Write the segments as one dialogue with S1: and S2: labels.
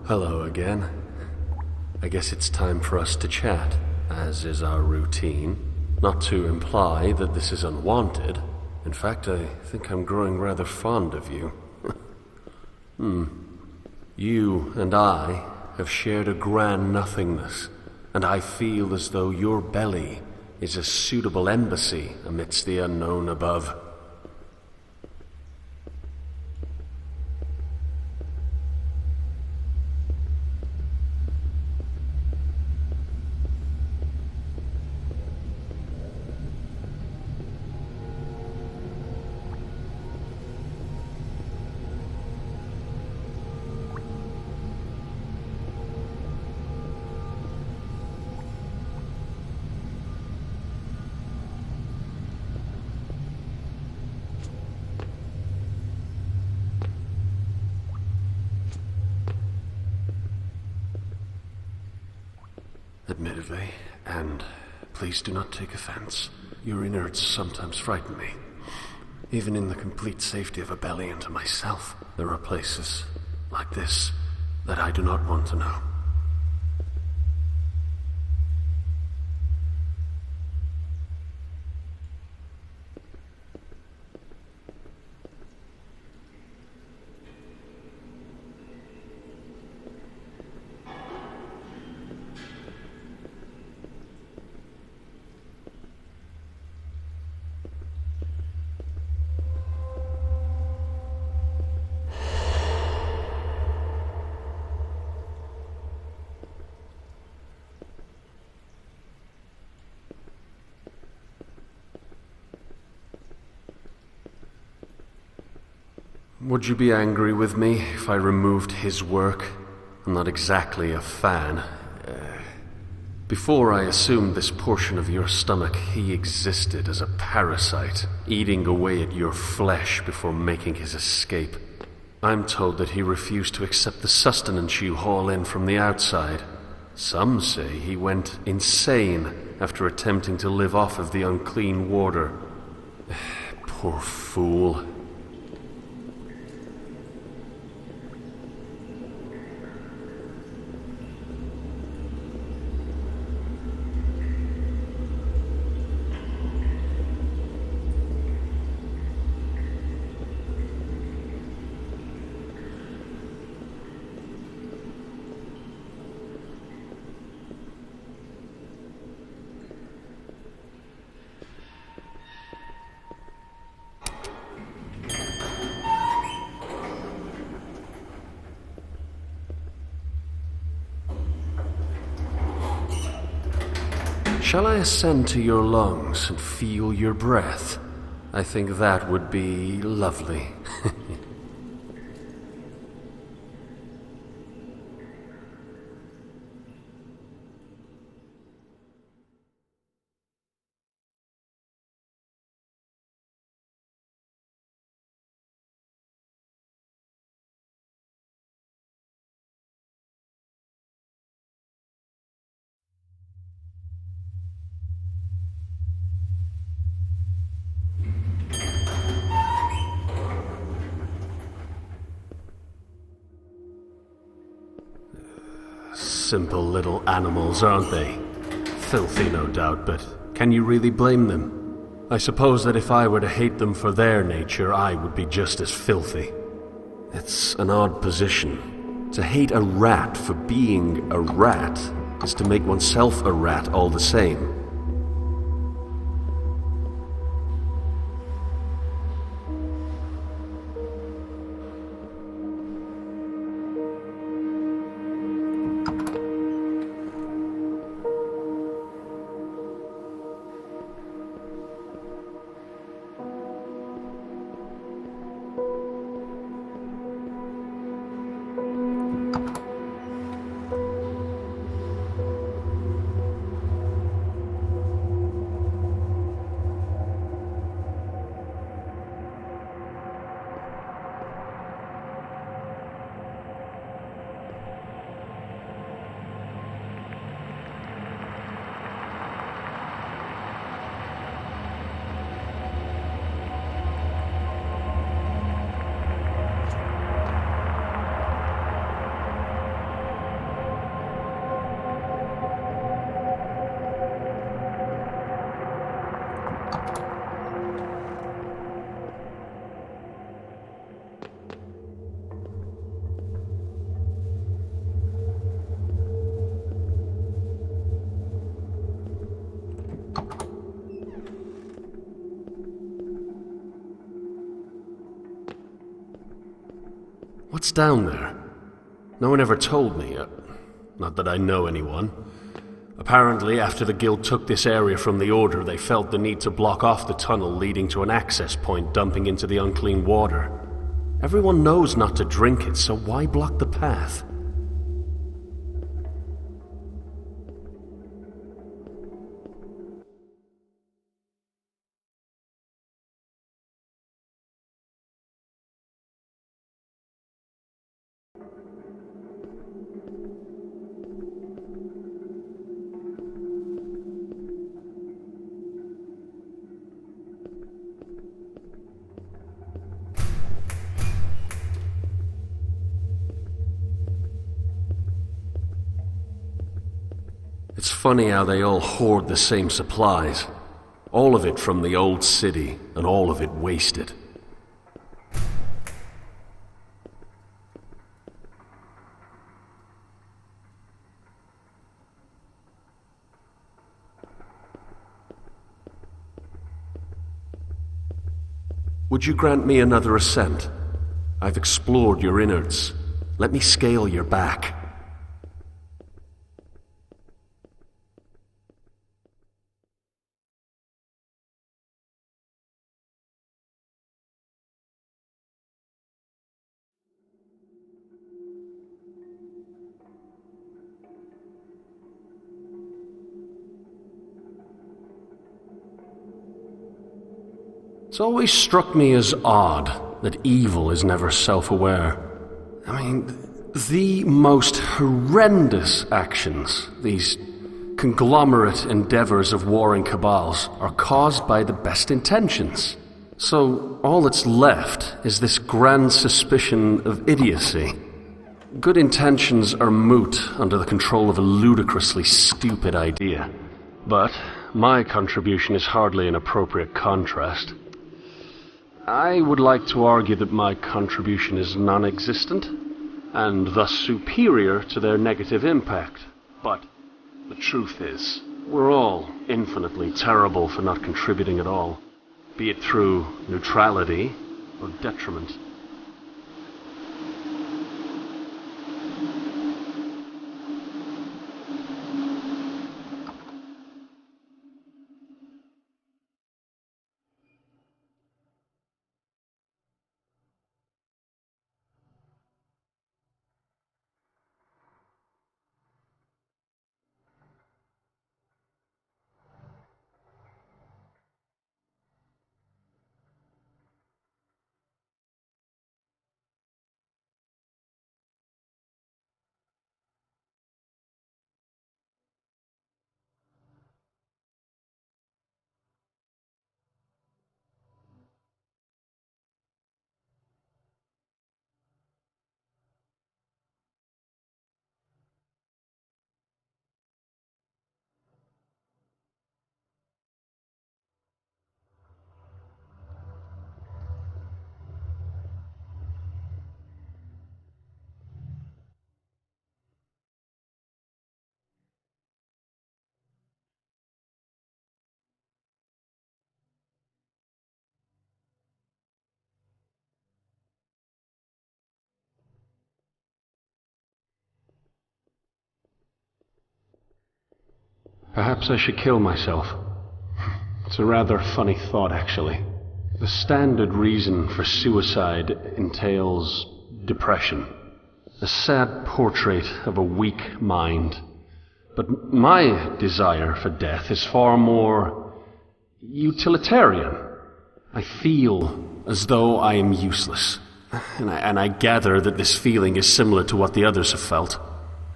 S1: Hello again. I guess it's time for us to chat, as is our routine. Not to imply that this is unwanted. In fact, I think I'm growing rather fond of you. You and I have shared a grand nothingness, and I feel as though your belly is a suitable embassy amidst the unknown above. Admittedly, and please do not take offense, your innards sometimes frighten me. Even in the complete safety of a belly and to myself, there are places like this that I do not want to know. Would you be angry with me if I removed his work? I'm not exactly a fan. Before I assumed this portion of your stomach, he existed as a parasite, eating away at your flesh before making his escape. I'm told that he refused to accept the sustenance you haul in from the outside. Some say he went insane after attempting to live off of the unclean water. Poor fool. Shall I ascend to your lungs and feel your breath? I think that would be lovely. Simple little animals, aren't they? Filthy, no doubt, but can you really blame them? I suppose that if I were to hate them for their nature, I would be just as filthy. It's an odd position. To hate a rat for being a rat is to make oneself a rat all the same. What's down there? No one ever told me. Not that I know anyone. Apparently, after the Guild took this area from the Order, they felt the need to block off the tunnel leading to an access point dumping into the unclean water. Everyone knows not to drink it, so why block the path? It's funny how they all hoard the same supplies. All of it from the old city, and all of it wasted. Would you grant me another ascent? I've explored your innards. Let me scale your back. It's always struck me as odd that evil is never self-aware. I mean, the most horrendous actions, these conglomerate endeavors of warring cabals, are caused by the best intentions. So all that's left is this grand suspicion of idiocy. Good intentions are moot under the control of a ludicrously stupid idea. But my contribution is hardly an appropriate contrast. I would like to argue that my contribution is non-existent, and thus superior to their negative impact. But the truth is, we're all infinitely terrible for not contributing at all, be it through neutrality or detriment. Perhaps I should kill myself. It's a rather funny thought, actually. The standard reason for suicide entails depression. A sad portrait of a weak mind. But my desire for death is far more utilitarian. I feel as though I am useless. And I gather that this feeling is similar to what the others have felt.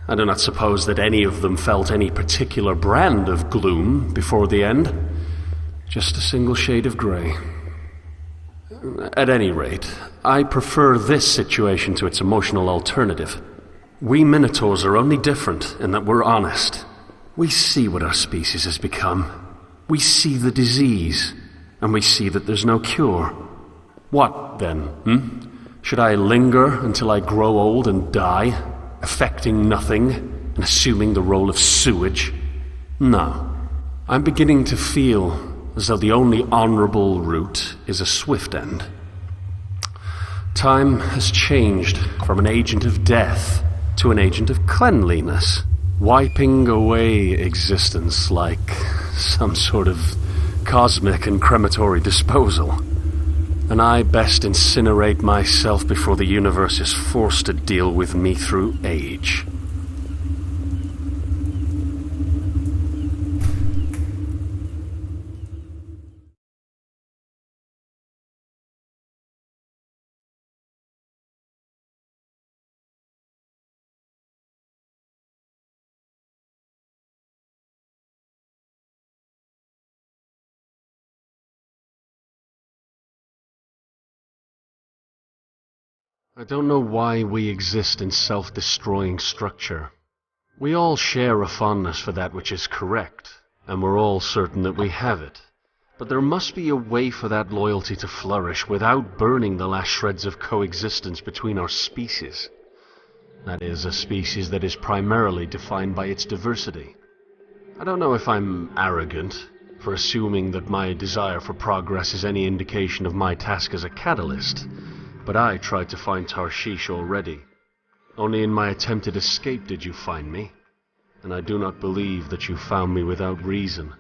S1: I do not suppose that any of them felt any particular brand of gloom before the end. Just a single shade of grey. At any rate, I prefer this situation to its emotional alternative. We Minotaurs are only different in that we're honest. We see what our species has become. We see the disease, and we see that there's no cure. What, then, Should I linger until I grow old and die? Affecting nothing and assuming the role of sewage? No. I'm beginning to feel as though the only honorable route is a swift end. Time has changed from an agent of death to an agent of cleanliness, wiping away existence like some sort of cosmic and crematory disposal. And I best incinerate myself before the universe is forced to deal with me through age. I don't know why we exist in self-destroying structure. We all share a fondness for that which is correct, and we're all certain that we have it. But there must be a way for that loyalty to flourish without burning the last shreds of coexistence between our species. That is, a species that is primarily defined by its diversity. I don't know if I'm arrogant for assuming that my desire for progress is any indication of my task as a catalyst, but I tried to find Tarshish already. Only in my attempted escape did you find me, and I do not believe that you found me without reason.